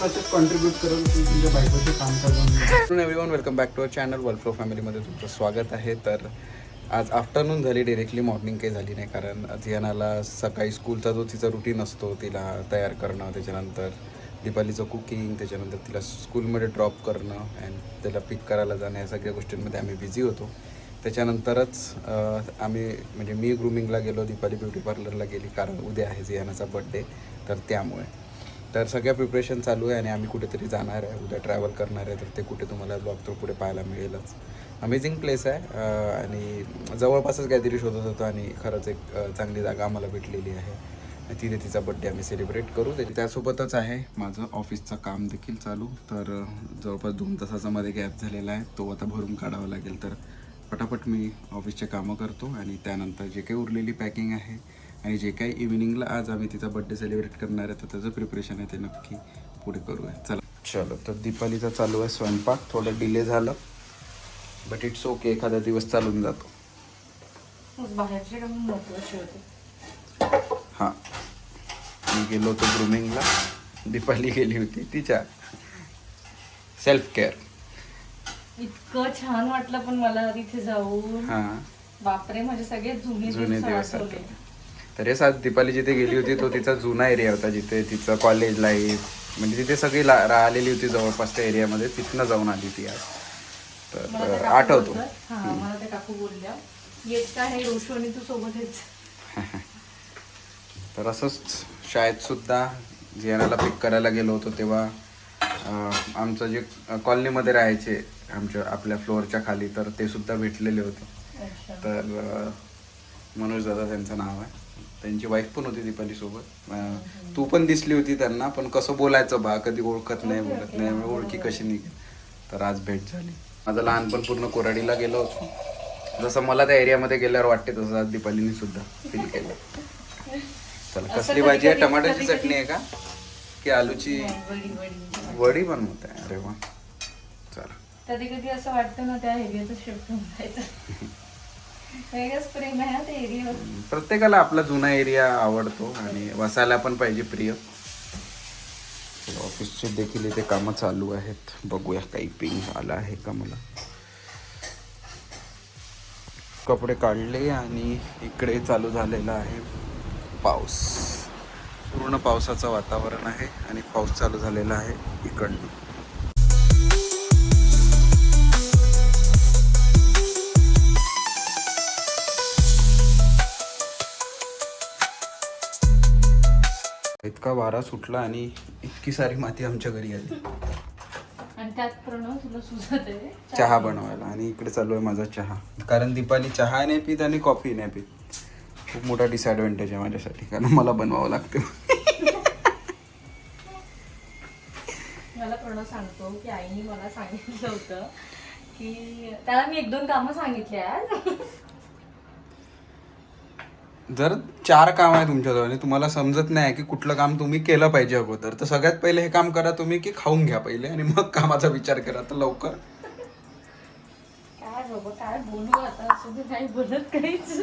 असेच कॉन्ट्रीब्यूट करून तुमच्या बायकोचे कामकाज. Everyone, welcome back to our channel world flow फॅमिलीमध्ये तुमचं स्वागत आहे. तर आज आफ्टरनून झाली, डिरेक्टली मॉर्निंग काही झाली नाही, कारण झियानाला सकाळी स्कूलचा जो तिचा रुटीन असतो तिला तयार करणं, त्याच्यानंतर दीपालीचं कुकिंग, त्याच्यानंतर तिला स्कूलमध्ये ड्रॉप करणं अँड त्याला पिक करायला जाणं, या सगळ्या गोष्टींमध्ये आम्ही बिझी होतो. त्याच्यानंतरच आम्ही म्हणजे मी ग्रूमिंगला गेलो, दीपाली ब्युटी पार्लरला गेली, कारण उद्या आहे झियानाचा बड्डे. तर त्यामुळे तर सगळ्या प्रिपरेशन चालू आहे आणि आम्ही कुठेतरी जाणार आहे, उद्या ट्रॅव्हल करणार आहे. तर ते कुठे तुम्हाला ब्लॉग थ्रू पुढे पाहायला मिळेलच. अमेझिंग प्लेस आहे आणि जवळपासच काहीतरी शोधत होतो आणि खरंच एक चांगली जागा आम्हाला भेटलेली आहे. तिथे तिचा बड्डे आम्ही सेलिब्रेट करू. त्यासोबतच आहे माझं ऑफिसचं काम देखील चालू. तर जवळपास 2 तासाचा मध्ये गॅप झालेला आहे, तो आता भरून काढावा लागेल. तर पटापट मी ऑफिसचे कामं करतो आणि त्यानंतर जे काही उरलेली पॅकिंग आहे आणि जे काही इव्हिनिंगला आज आम्ही तिचा बड्डे सेलिब्रेट करणार आहे, तर त्याचं प्रिपरेशन आहे ते नक्की पुढे करूया. चलो, तर दीपालीचा चालू आहे स्वयंपाक. थोडं डिले झालं, बट इट्स ओके, एखादा दिवस चालून जातो. बाहेरचे काम महत्त्वाचे होते. हां, मी गेलो होतो ग्रूमिंगला, दीपाली गेली होती तिच्या सेल्फ केअर. इतकं छान वाटलं पण मला तिथे जाऊन. हां, बापरे, माझे सगळे जुने दिवस आठवले. तर हे सात दीपाली जिथे गेली होती तो तिचा जुना एरिया होता, जिथे तिचं कॉलेज लाईफ म्हणजे तिथे सगळी राहिलेली होती जवळपास त्या एरियामध्ये. तिथनं जाऊन आली ती आज. तर आठवतो. मला त्या काकू बोलल्या, येत का हे रोशू आणि तू सोबत आहेस. तर असंच शाळेत सुद्धा झियानाला पिक करायला गेलो होतो तेव्हा आमचं जे कॉलनीमध्ये राहायचे आपल्या फ्लोअरच्या खाली, तर ते सुद्धा भेटलेले होते. तर मनोज दादा त्यांचं नाव आहे, त्यांची वाईफ पण होती दीपाली सोबत. तू पण दिसली होती त्यांना, पण कसं बोलायचं बा, कधी ओळखत नाही, बोलत नाही, ओळखी कशी निघेल. तर आज भेट झाली. माझं लहानपण पूर्ण कोराडीला गेलो होतो, जसं मला त्या एरियामध्ये गेल्यावर वाटते तसं आज दीपालीने सुद्धा फील केलं. चला, कसली भाजी आहे? टमाट्याची चटणी आहे का की आलूची वडी बनवत आहे? अरे वा, चला. कधी कधी असं वाटतं ना त्या एरियाचं शिफ्ट होऊन जायचं. वेगळंच प्रेम आहे ना त्या एरियावर. प्रत्येकाला आपला जुना एरिया आवडतो आणि वसायला पण पाहिजे प्रिय. ऑफिसचे देखील इथे कामं चालू आहेत, बघूया काही पिंग आला आहे का मला. कपडे काढले आणि इकडे चालू झालेला आहे पाऊस. पूर्ण पावसाचं वातावरण आहे आणि पाऊस चालू झालेला आहे इकडनं. इतका वारा सुटला आणि इतकी सारी माती आमच्या घरी आली. आणि त्यात प्रणव तुला सुचत आहे चहा बनवायला, आणि इकडे चालू आहे माझा चहा. कारण दीपाली चहा नाही पित आणि कॉफी नाही पित. खूप मोठा डिसएडव्हान्टेज आहे माझ्यासाठी, कारण मला बनवावं लागतं. मला प्रणव सांगतो की आईने मला सांगितलं होतं की त्याला मी 1-2 कामं सांगितली आज. जर 4 काम आहे तुमच्याजवळ आणि तुम्हाला समजत नाही की कुठलं काम तुम्ही केलं पाहिजे अगोदर, तर सगळ्यात पहिले हे काम करा तुम्ही की खाऊन घ्या पहिले आणि मग कामाचा विचार करा. तर लवकर काय बाबा, काय बोलू आता, असं नाही बोलत काहीच.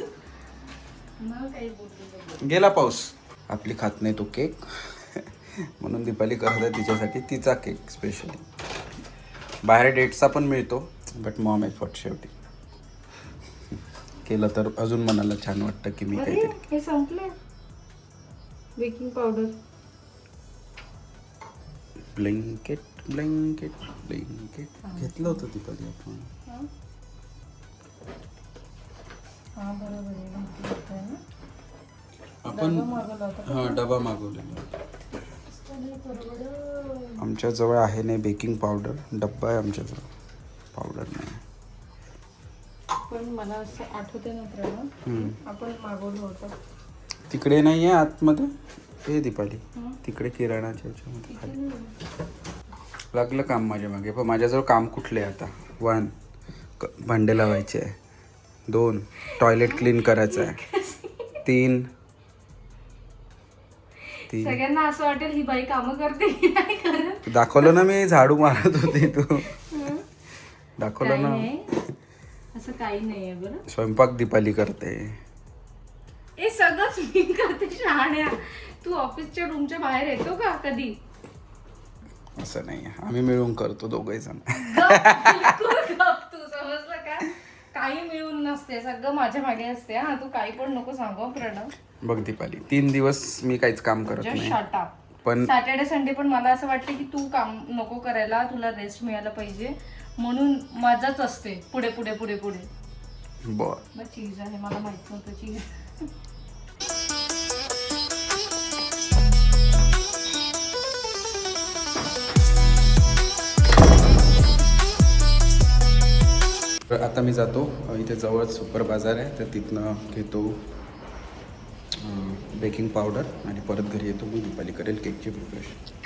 मग काही बोलतो. गेला पाऊस. आपली खात नाही तो केक, म्हणून दीपाली करत आहे तिच्यासाठी तिचा केक स्पेशली. बाहेर डेट्सचा पण मिळतो, बट मॉम एफर्ट शेवटी केलं तर अजून मनाला छान वाटतं की मी काहीतरी. हे संपले. बेकिंग पावडर, ब्लँकेट घेतलं होतं दीपाली आपण. हा बरोबर आहे, माहिती होतं ना. आपण हां डबा मागवलेला. आमच्याजवळ आहे नाही बेकिंग पावडर, डब्बा आहे आमच्याजवळ, पावडर नाही. पण मला असं आठवते ना प्रणव, आपण मागवलं होतं. तिकडे नाही आहे आतमध्ये हे दीपाली, तिकडे किराणाच्या ह्याच्यामध्ये खाली. लागलं काम माझ्या मागे. पण माझ्याजवळ काम कुठले आता? 1 भांडे लावायचे आहे, 2 टॉयलेट क्लीन करायचं आहे, 3 सगळ्यांना असं वाटेल ही बाई कामं करते की नाही करत. दाखवलं ना मी, झाडू मारत होते तू. दाखवलं ना. असं काही नाहीये बरं. स्वयंपाक दीपाली करते. हे सगळंच मी करते शहाण्या. तू ऑफिसच्या रूमच्या बाहेर येतो का कधी? असं नाही, आम्ही मिळून करतो दोघे जण. तू समजलं का? काही मिळून नसते, सगळं माझ्या मागे असते. हा, तू काही पण नको सांगू प्रणव. बघ दीपाली, 3 दिवस मी काहीच काम करत जस्ट नाही, शट अप. पण सॅटर्डे संडे पण मला असं वाटतं की तू काम नको करायला, तुला रेस्ट मिळायला पाहिजे, म्हणून माझाच असते पुढे पुढे पुढे पुढे. बर चीज आहे, मला माहित नव्हतं चीज. आता मी जातो, इथे जवळच सुपर बाजार आहे, तर तिथनं घेतो बेकिंग पावडर आणि परत घरी येतो. मी दीपाली करेल केकची प्रिपरेशन.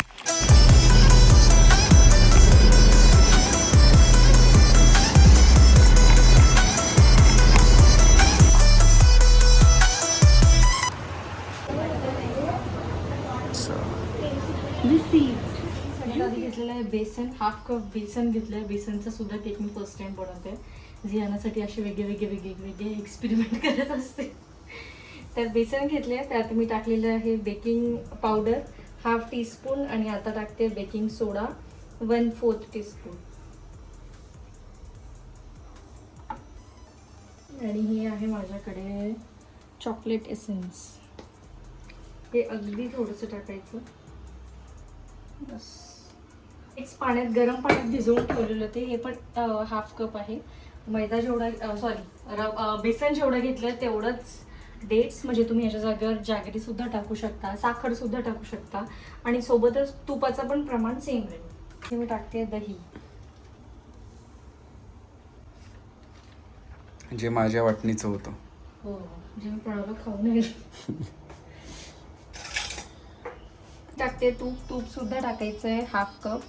सगळ्यात आधी घेतलेलं आहे बेसन, 1/2 कप बेसन घेतलं आहे. बेसनचा सुद्धा केक मी फर्स्ट टाइम बनवते. झियानासाठी असे वेगळे एक्सपेरिमेंट करत असते. तर बेसन घेतले, त्यात मी टाकलेलं आहे बेकिंग पावडर 1/2 टीस्पून आणि आता टाकते बेकिंग सोडा 1/4 टीस्पून. आणि हे आहे माझ्याकडे चॉकलेट एसेन्स. हे अगदी थोडंसं टाकायचं बस. एक गरम पाण्यात भिजवून ठेवलेलं ते, हे पण 1/2 कप आहे. मैदा जेवढा बेसन जेवढं घेतलं तेवढंच डेट्स, म्हणजे तुम्ही याच्या जागेवर जॅगरी सुद्धा टाकू शकता, साखर सुद्धा टाकू शकता आणि सोबतच तुपाचं पण प्रमाण सेम राहील. हे मी टाकते दही, जे माझ्या वाटणीचं होतं. हो जे मी प्रणाला खाऊन येईल. टाकते तूप सुद्धा टाकायचं आहे 1/2 कप,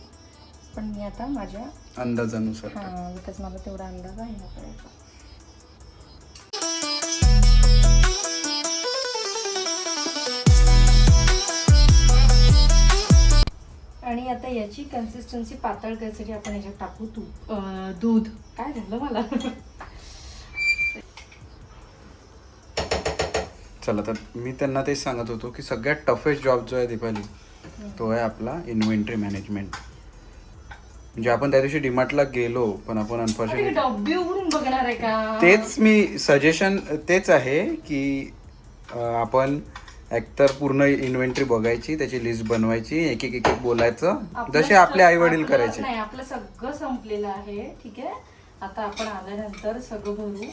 पण मी आता माझ्या अंदाजानुसार. हां, बिकॉज मला तेवढा अंदाज आहे ना करायचा. आणि आता याची कन्सिस्टन्सी पातळ करायसाठी आपण याच्यात टाकू दूध. काय झालं मला? चला, तर मी त्यांना तेच सांगत होतो की सगळ्यात टफेस्ट जॉब जो आहे दीपाली, तो आहे आपला इन्व्हेंटरी मॅनेजमेंट. म्हणजे आपण त्या दिवशी डीमार्टला गेलो, पण आपण अनफॉर्च्युनेटली डब्बी उघडून बघणार आहे का? तेच मी सजेशन तेच आहे की आपण एकतर पूर्ण इन्व्हेंटरी बघायची, त्याची लिस्ट बनवायची, एक एक बोलायचं, जसे आपले आई वडील करायचे. नाही, आपलं सगळं संपलेलं आहे. ठीक आहे, आता आपण आल्यानंतर सगळं भरू.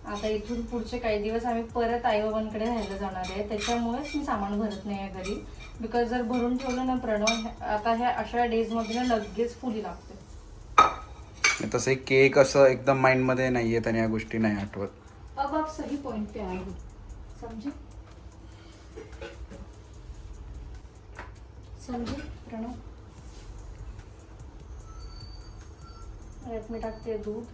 आता इथून पुढचे काही दिवस आम्ही परत आई बाबांकडे राहायला जाणार आहे, त्याच्यामुळेच मी सामान भरत नाही आहे घरी. बिकॉज जर भरून ठेवलं ना प्रणव, आता ह्या अशा डेज मध्ये ना लगेच फुली लागते. तसं केक असं एकदम माइंडमध्ये नाही येत आणि या गोष्टी नाही आठवत. अब आप सही पॉइंट पे आए हो, समझे प्रणव. यात मी टाकते दूध.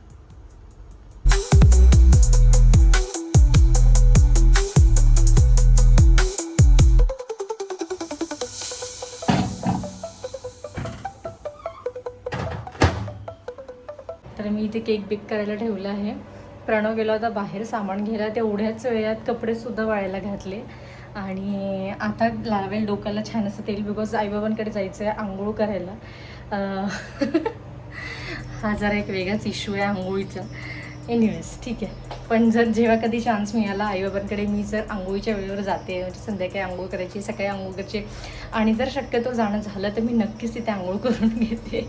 तर मी इथे केक बेक करायला ठेवलं आहे. प्रणव गेला होता बाहेर सामान घ्यायला, तेवढ्याच वेळात कपडे सुद्धा वाळायला घातले आणि आता लावेल डोक्याला छान असं तेल, बिकॉज आईबाबांकडे जायचं आहे आंघोळ करायला. हा जरा एक वेगळाच इश्यू आहे आंघोळीचा. एनिवेज ठीक आहे, पण जर जेव्हा कधी चान्स मिळाला आईबाबांकडे, मी जर आंघोळीच्या वेळेवर जाते, म्हणजे संध्याकाळी आंघोळ करायची, सकाळी आंघोळ करायची, आणि जर शक्यतो जाणं झालं तर मी नक्कीच तिथे आंघोळ करून घेते.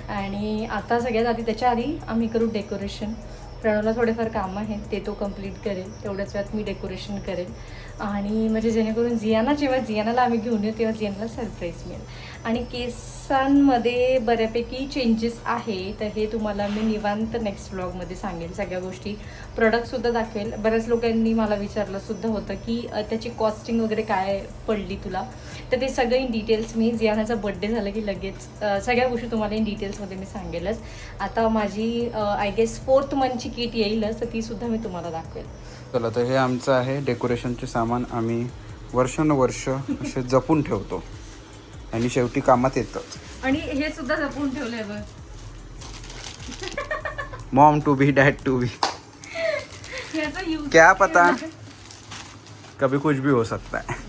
आणि आता सगळ्यात आधी, त्याच्या आधी आम्ही करू डेकोरेशन. प्रणवला थोडेफार कामं आहेत, ते तो कंप्लीट करेल, तेवढ्याच वेळात मी डेकोरेशन करेल. आणि म्हणजे जेणेकरून जियानाला आम्ही घेऊन येऊ तेव्हा जियानाला सरप्राईज मिळेल. आणि केसांमध्ये बऱ्यापैकी चेंजेस आहे, तर हे तुम्हाला मी निवांत नेक्स्ट व्लॉगमध्ये सांगेल. सगळ्या गोष्टी, प्रोडक्टसुद्धा दाखवेल. बऱ्याच लोकांनी मला विचारलं सुद्धा होतं की त्याची कॉस्टिंग वगैरे काय पडली तुला, तर ते सगळं इन डिटेल्स मी जियानाचा बड्डे झाला की लगेच सगळ्या गोष्टी तुम्हाला इन डिटेल्समध्ये मी सांगेलच. आता माझी आय गेस 4th मंथची किट येईलच, तर तीसुद्धा मी तुम्हाला दाखवेल. चला, तर हे आमचं आहे डेकोरेशनचे सामान. आम्ही वर्षानुवर्ष असे जपून ठेवतो आणि शेवटी कामात येतं. आणि हे सुद्धा जपून ठेवलंय बघ, mom to be, dad to be, याचा यूज क्या पता कभी कुछ भी हो सकता है.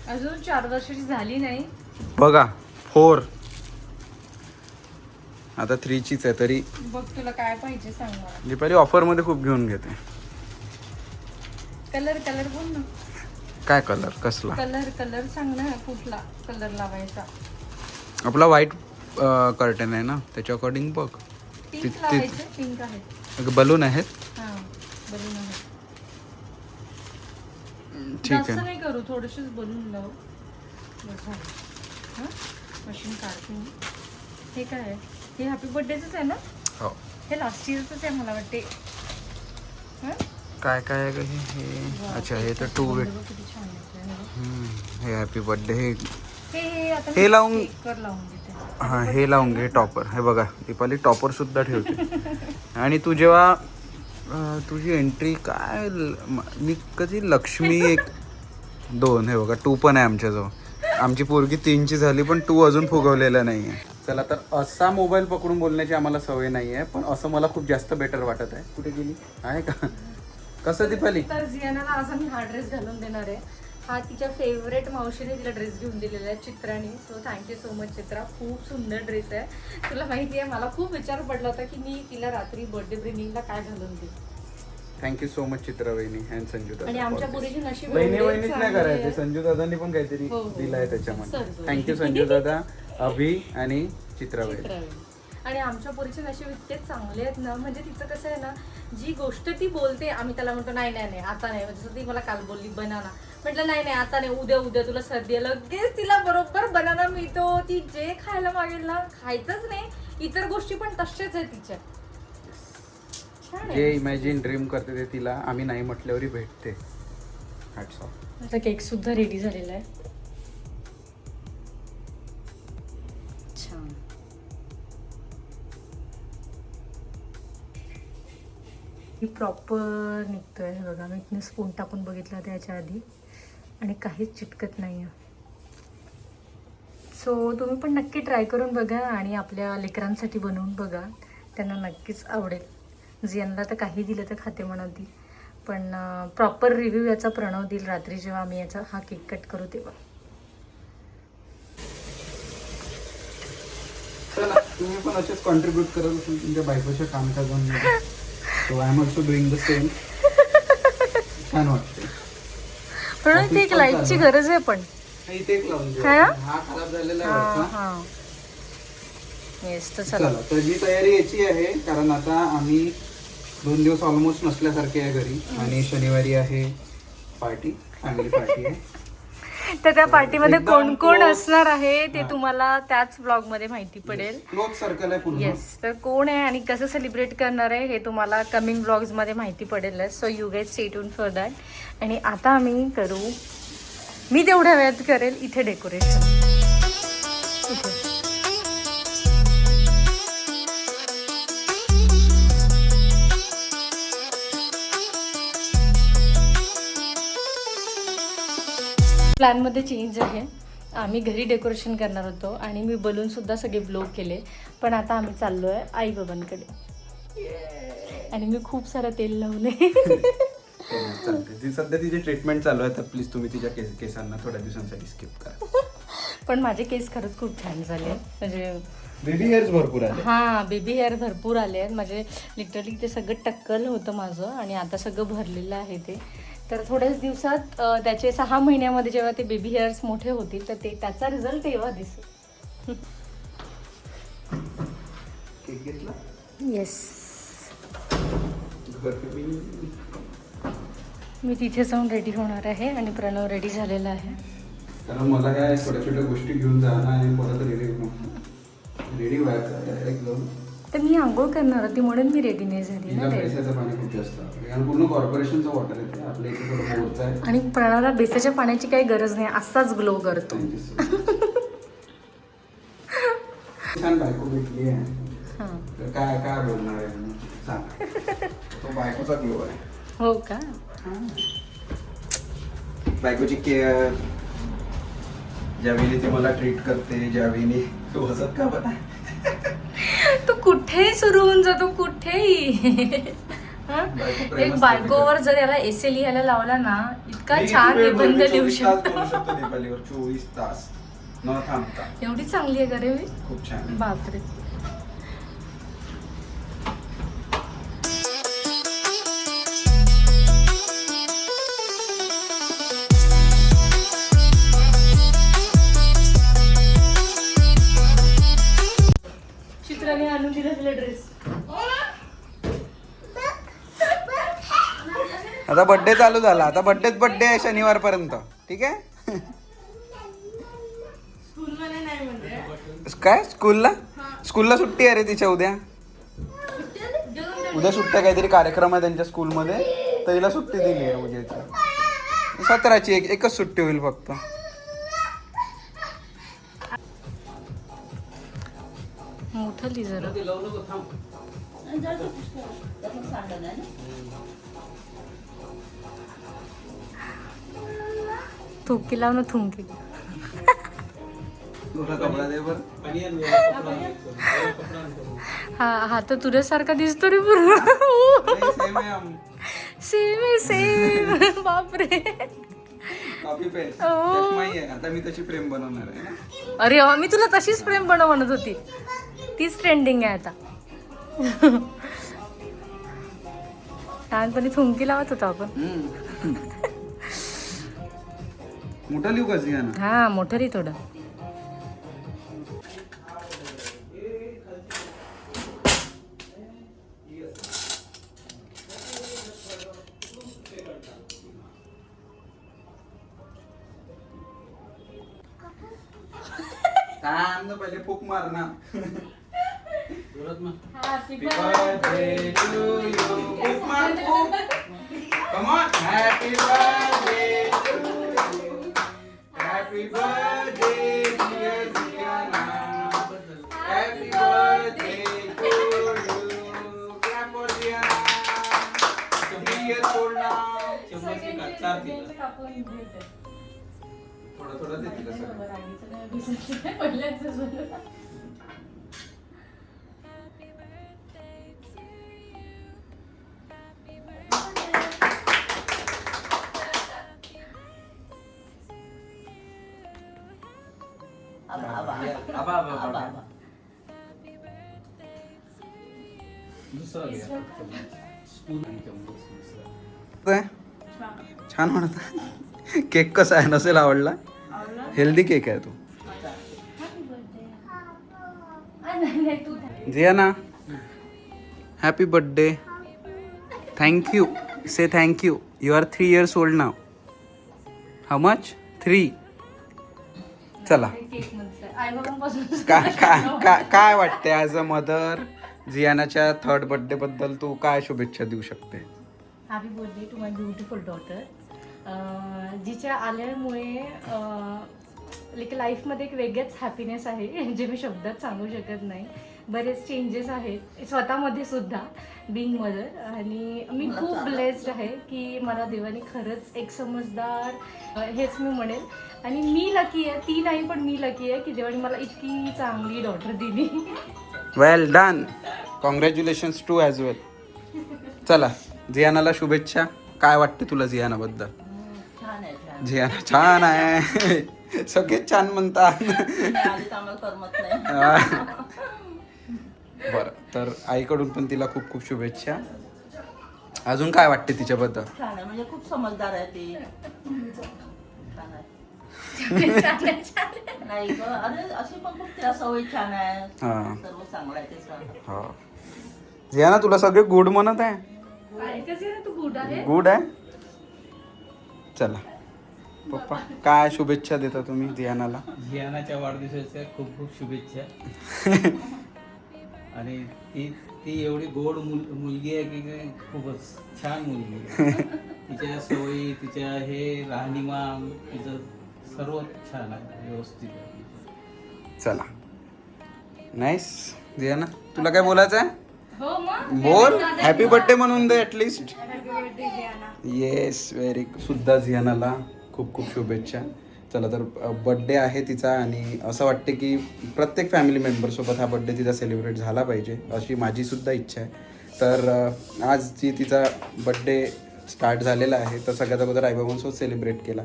अजून 4 वर्षाची झाली नाही. बघा 4 आता 3चीच आहे तरी. बघ तुला काय पाहिजे सांग मला. दीपाली ऑफरमध्ये खूप घेऊन घेते. कलर बोल ना. काय कलर कसला? कलर सांग ना, कुठला कलर लावायचा. आपला व्हाईट कर्टन आहे ना, त्याच्या अकॉर्डिंग बघ. पिंक लावायचे. पिंक आहे. बलून आहेत. हां बलून आहे. ठीक जास्त आहे. नाही करू, थोडेसेच बलून लावू. बस झालं. हां मशीन काढते मी. हे काय आहे? हे हॅपी बर्थडेचंच आहे ना? हो. हे लास्ट इयरचंच आहे मला वाटते. हां काय काय आहे का हे? अच्छा हे तर 2 वेट. किती छान आहे. हे हॅपी बर्थडे हे हे आता हे लावून स्टिकर लावून देते. हां हे लावून घे टॉपर. हे बघा दीपाली टॉपर सुद्धा ठेवते. आणि तू जेव्हा तुझी एंट्री काय मी कधी लक्ष्मी 1 2 हे बघा 2 पण आहे आमच्याजवळ. आमची पोरगी 3ची झाली पण 2 अजून फुगवलेला नाही आहे. चला तर असा मोबाईल पकडून बोलण्याची आम्हाला सवय नाही आहे, पण असं मला खूप जास्त बेटर वाटत आहे. कुठे गेली आहे का? कसं दीपाली? तर जियानाला आज आम्ही हा ड्रेस घालून देणार आहे. हा तिच्या फेवरेट मावशीने तिला ड्रेस घेऊन दिलेला आहे चित्राने. सो थँक्यू सो मच चित्रा. खूप सुंदर ड्रेस आहे. तुला माहिती आहे मला खूप विचार पडला होता की मी तिला रात्री बर्थडे ब्रिंगिंगला काय घालून दे. थँक्यू सो मच चित्रा वहिनी अँड संजू दादा. आणि आमच्या पुरीची नशीब वहिनीच नाही करायचे, संजू दादांनी पण काहीतरी हो, हो. दिलाय त्याच्यामध्ये. सर, थँक्यू संजू दादा, अभि आणि चित्रा वहिनी. चित्रावेळी. आणि आमच्या पोरीचे नशीब इतके चांगले आहेत ना, म्हणजे तिचं कसं आहे ना, जी गोष्ट ती बोलते आम्ही त्याला म्हणतो नाही नाही नाही आता नाही. जसं ती मला काल बोलली बनाना, म्हटलं नाही नाही आता नाही, उद्या तुला सर्दी आहे. लगेच तिला बरोबर बनाना मिळतो. ती जे खायला मागेल ना खायचंच नाही. इतर गोष्टी पण तशाच आहे तिच्या. छान जे आहे. इमॅजिन ड्रीम करते ते तिला आम्ही नाही म्हटल्यावरही भेटते. Hats off. माझा केक सुद्धा रेडी झालेला आहे. छान. प्रॉपर निघतोय हे बघा. मी स्पून टाकून बघितलं त्याच्या आधी आणि काहीच चिटकत नाही आहे. सो तुम्ही पण नक्की ट्राय करून बघा आणि आपल्या लेकरांसाठी बनवून बघा. त्यांना नक्कीच आवडेल. जियांना तर काही दिलं तर खाते म्हणत ती, पण प्रॉपर रिव्ह्यू याचा प्रणव देईल रात्री जेव्हा आम्ही याचा हा केक कट करू तेव्हा. चला तुम्ही पण असेच कॉन्ट्रीब्यूट करत असेल तुमच्या बायकोच्या कामकाजांमध्ये. So I am also doing the same. छान वाटते. प्रणव ती एक लाईटची गरज आहे पण. इथे एक लावून देऊ. हा? हा खराब झालेला आहे वरचा. येस तर चला. चला तर ही तयारी याची आहे, कारण आता आम्ही 2 दिवस ऑलमोस्ट नसल्यासारखे आहे घरी आणि शनिवारी आहे पार्टी, फॅमिली पार्टी आहे. तर त्या पार्टीमध्ये एकदम कोण कोण close. असणार आहे ते तुम्हाला त्याच ब्लॉग मध्ये माहिती पडेल. क्लोज सर्कल आहे पूर्ण. येस, तर कोण आहे आणि कसं सेलिब्रेट करणार आहे हे तुम्हाला कमिंग ब्लॉग्स मध्ये माहिती पडेलच. So you get stay tune for that. आणि आता आम्ही करू, मी तेवढ्या वेळात करेल इथे डेकोरेशन. प्लॅनमध्ये चेंज आहे. आम्ही घरी डेकोरेशन करणार होतो आणि मी बलूनसुद्धा सगळे ब्लो केले, पण आता आम्ही चाललो आहे आईबाबांकडे आणि मी खूप सारं तेल लावले. चालते. सध्या तिची ट्रीटमेंट चालू आहे, तर प्लीज तुम्ही तिच्या केसांना थोड्या दिवसांसाठी स्किप करा. पण माझे केस खरंच खूप छान झाले. म्हणजे बेबी हेअर्स भरपूर आहे. हां बेबी हेअर भरपूर आले आहेत. म्हणजे लिटरली ते सगळं टक्कल होतं माझं आणि आता सगळं भरलेलं आहे ते. तर थोड्याच दिवसात त्याचे 6 महिन्यामध्ये जेव्हा ते बेबी हेअर्स मोठे होतील तर ते त्याचा रिझल्ट तेव्हा दिसेल. केक घेतला. येस, मी तिथे जाऊन रेडी होणार आहे आणि प्रणव रेडी झालेला आहे. कारण मला काय छोट्या छोट्या गोष्टी घेऊन जाणं आणि परत रेडी व्हायचं डायरेक्ट जाऊन. तर मी आंघोळ करणार होती म्हणून मी रेडी नाही झाली ना. बेसाचं पाणी खूप जास्त कारण पूर्ण कॉर्पोरेशनचं वॉटर येते आपल्या इथे थोडं बोरचं आहे. आणि प्रणवला बेसाच्या पाण्याची काही गरज नाही, असाच ग्लो करतो. छान बायको भेटली आहे. हां तर काय काय बोलणार आहे सांग. तो बायकोचा ग्लो आहे. हो का? बायकोची केअर, ज्यावेळी ती मला ट्रीट करते, ज्यावेळी तू हसत का बघा. तू कुठेही सुरू होऊन जातो, कुठेही. एक बायकोवर जर याला एसे लिहायला लावला ना, इतका छान निबंध लिहू शकतो. 24 तास न थांबता. एवढी चांगली आहे का रे मी? खूप छान. बापरे. चित्राने आणून दिला तुला ड्रेस. आता बर्थडे चालू झाला. आता बर्थडे आहे शनिवारपर्यंत. ठीक आहे. काय स्कूलला सुट्टी आहे रे तिच्या उद्या. उद्या सुट्ट्या काहीतरी कार्यक्रम आहे त्यांच्या स्कूलमध्ये, तर हिला सुट्टी दिली आहे उद्याची. 17ची एकच सुट्टी होईल फक्त. मोठं लिहि जरा. थुंकी लाव ना, थुंकी. हा तर तुझ्यासारखा दिसतो रे पूर्ण. सेम आहे, सेम. बापरे. आता मी तशी प्रेम बनवणार आहे. अरे मी तुला तशीच प्रेम बनवत होती. तीच ट्रेंडिंग आहे आता. लहानपणी थुंकी लावत होतो आपण. मोठं लिहू का जियाना? हा मोठं रे थोडं. पहिले फूक मार ना. Happy birthday to you. Fuk maar, fuk. Come on. Happy birthday to you. Happy birthday dear Ziana. Happy birthday to you. Clap for Ziana. 3 years old now. थोडं दे तिला सगळं. छान म्हणत. केक कसा आहे? नसेल आवडला. हेल्दी केक आहे तो. Jiana happy birthday. Thank you. Say thank you. You are 3 years old now. How much? 3. चला. काय वाटते ॲज अ मदर जियानाच्या 3rd बर्थडे बद्दल तू काय शुभेच्छा देऊ शकते? Happy birthday to my beautiful daughter. जिच्या आल्यामुळे लाईक लाईफमध्ये एक वेगळंच हॅपीनेस आहे जे मी शब्दात सांगू शकत नाही. बरेच चेंजेस आहेत स्वतःमध्ये सुद्धा बिंग मदर. आणि मी खूप ब्लेस्ड आहे की मला देवाने खरंच एक समजदार हेच मी म्हणेल. आणि मी लकी आहे, ती नाही पण मी लकी आहे की देवाने मला इतकी चांगली डॉटर दिली. वेल डन. कॉंग्रॅच्युलेशन्स टू ॲज वेल. चला जियानाला शुभेच्छा. काय वाटते तुला जियानाबद्दल? जियाना छान आहे. सगळेच छान म्हणतात. बरं, तर आईकडून पण तिला खूप खूप शुभेच्छा. अजून काय वाटते तिच्याबद्दल? छान आहे, म्हणजे खूप समजदार आहे ती. नाही ग, अरे अशी पण खूप तिला सवय छान आहे. हा. सर्व चांगलं आहे तिचं. हा. जियाना तुला सगळे गुड म्हणत आहे. तू गुड आहे. गुड आहे. चला पप्पा काय शुभेच्छा देता तुम्ही जियानाला? जियानाच्या वाढदिवसाच्या खूप खूप शुभेच्छा. आणि ती एवढी गोड मुलगी आहे की खूपच छान मुलगी आहे. तिच्या सवयी, तिच्या हे राहणीमान, तिचं सर्व छान आहे, व्यवस्थित आहे. चला नाईस. जियाना तुला काय बोलायचं आहे? हो मग बोल. हॅपी बर्थडे म्हणून दे ॲटलिस्ट. Yes very. सुद्धा जियानाला खूप खूप शुभेच्छा. चला तर बड्डे आहे तिचा आणि असं वाटते की प्रत्येक फॅमिली मेंबरसोबत हा बड्डे तिचा सेलिब्रेट झाला पाहिजे अशी माझी सुद्धा इच्छा आहे. तर आज जी तिचा बड्डे स्टार्ट झालेला आहे तर सगळ्यात अगोदर आईबाबांसोबत सेलिब्रेट केला.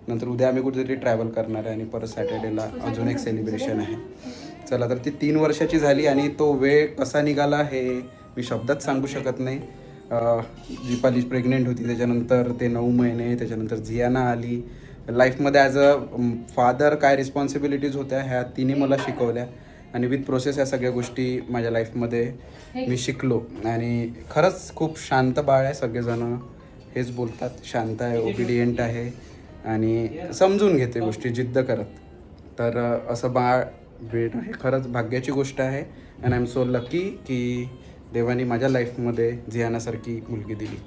नंतर उद्या आम्ही कुठेतरी ट्रॅव्हल करणार आहे आणि परत सॅटर्डेला अजून एक सेलिब्रेशन आहे. चला तर ती 3 वर्षाची झाली आणि तो वेळ कसा निघाला हे मी शब्दात सांगू शकत नाही. दीपाली प्रेग्नेंट होती, त्याच्यानंतर ते 9 महिने, त्याच्यानंतर झियाना आली. लाईफमध्ये ॲज अ फादर काय रिस्पॉन्सिबिलिटीज होत्या ह्या तिने मला शिकवल्या आणि विथ प्रोसेस या सगळ्या गोष्टी माझ्या लाईफमध्ये मी शिकलो. आणि खरंच खूप शांत बाळ आहे. सगळेजण हेच बोलतात, शांत आहे, ओबिडियंट आहे आणि समजून घेते गोष्टी जिद्द करत. तर असं बाळ भेट हे खरंच भाग्याची गोष्ट आहे. And I am so lucky की देवानी माझ्या लाईफमध्ये झियानासारखी मुलगी दिली.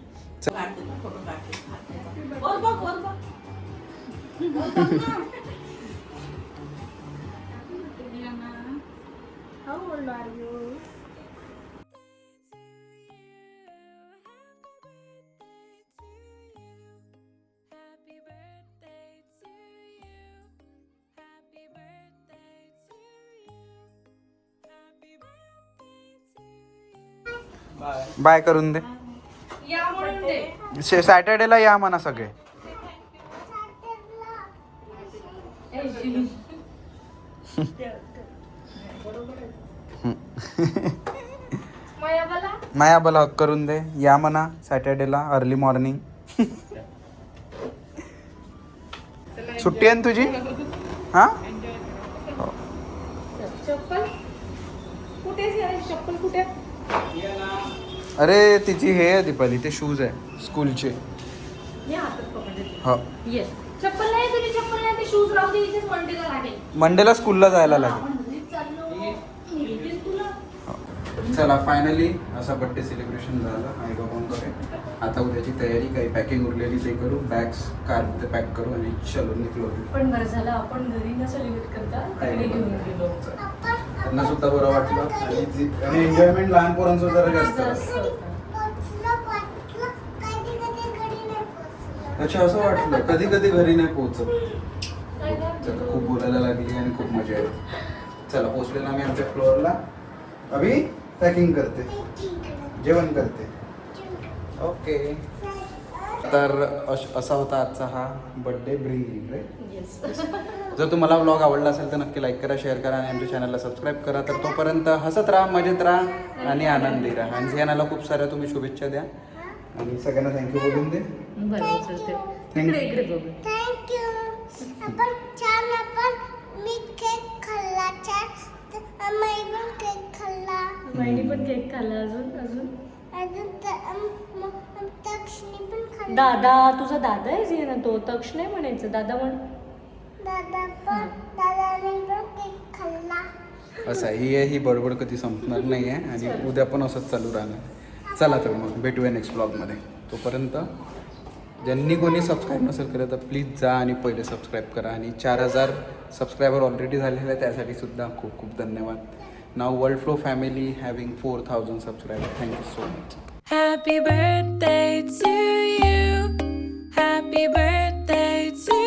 वर बघ, वर बघ. How old are you? Bye. Bye करून दे. या म्हणून दे. सॅटर्डेला या म्हणा सगळे. माया मला हक करून दे. या म्हणा सॅटर्डेला अर्ली मॉर्निंग. सुट्टी आहे ना तुझी? हां चप्पल कुठे चप्पल कुठे? अरे तिची हे आहे दीपाली, ते शूज आहे स्कूलचे. या हातात पकडते. हो, येस. चप्पल नाही तुझी, चप्पल नाही ते शूज राहू दे, इथेच मंडेला लागेल. मंडेला स्कूलला जायला लागेल. आपण घरीच चाललो. इथेच तुला. चला फायनली असा बड्डे सेलिब्रेशन झालं आई बाबांकडे. आता उद्याची तयारी, काही पॅकिंग उरलेली ते करू, बॅग्स कारमध्ये पॅक करू आणि चलो निघलो. पण बरं झालं आपण घरी न सेलिब्रेट करता तिकडे घेऊन गेलो. त्यांना सुद्धा बरं वाटलं आणि एन्जॉयमेंट लहान पोरांचं जरा जास्त. अच्छा, असं वाटलं कधी कधी घरी नाही पोहोचत. चला, खूप बोलायला लागली आणि खूप मजा येते. चला पोहोचलेला आम्ही आमच्या फ्लोअरला. अभि पॅकिंग करते, जेवण करते. ओके. तर असा होता आजचा हा बड्डे ब्रिंगिंग रे. जर तुम्हाला व्लॉग आवडला असेल तर नक्की लाईक करा, शेअर करा आणि आमच्या चॅनलला सबस्क्राईब करा. तर तोपर्यंत हसत राहा, मजेत राहा आणि आनंदी राहा. आणि झियानाला खूप साऱ्या तुम्ही शुभेच्छा द्या आणि सगळ्यांना थँक्यू बोलून दे. बरं चलते. इकडे इकडे बघू. Thank you. आपण मी केक खाल्ला छान. मी पण केक खाल्ला. माईने पण केक खाल्ला. अजून तक्षणी पण खाल्ला. दादा, तुझा दादा आहे जी ना, तो तक्ष नाही म्हणायचं, दादा म्हण. दादाने पण केक खाल्ला. असं आहे, ही बडबड कधी संपणार नाही आहे आणि उद्या पण असंच चालू राहणार. चला तर मग भेटूया नेक्स्ट ब्लॉगमध्ये. तोपर्यंत ज्यांनी कोणी सबस्क्राईब नसेल केलं तर प्लीज जा आणि पहिले सबस्क्राईब करा. आणि 4000 सबस्क्रायबर ऑलरेडी झालेले आहे, त्यासाठी सुद्धा खूप खूप धन्यवाद. Now world flow family having 4000 subscriber. Thank you so much. Happy birthday to you. Happy birthday to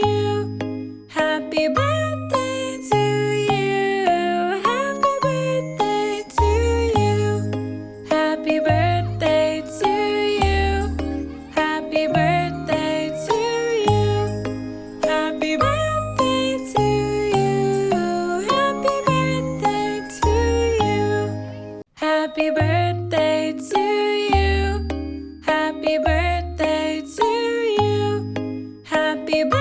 you. Happy birthday to you. Happy birthday to you. Happy birthday to you. Happy birthday to you. Happy birthday to you. Happy birthday to you. Happy birthday to you. Happy birthday to you. Happy birthday.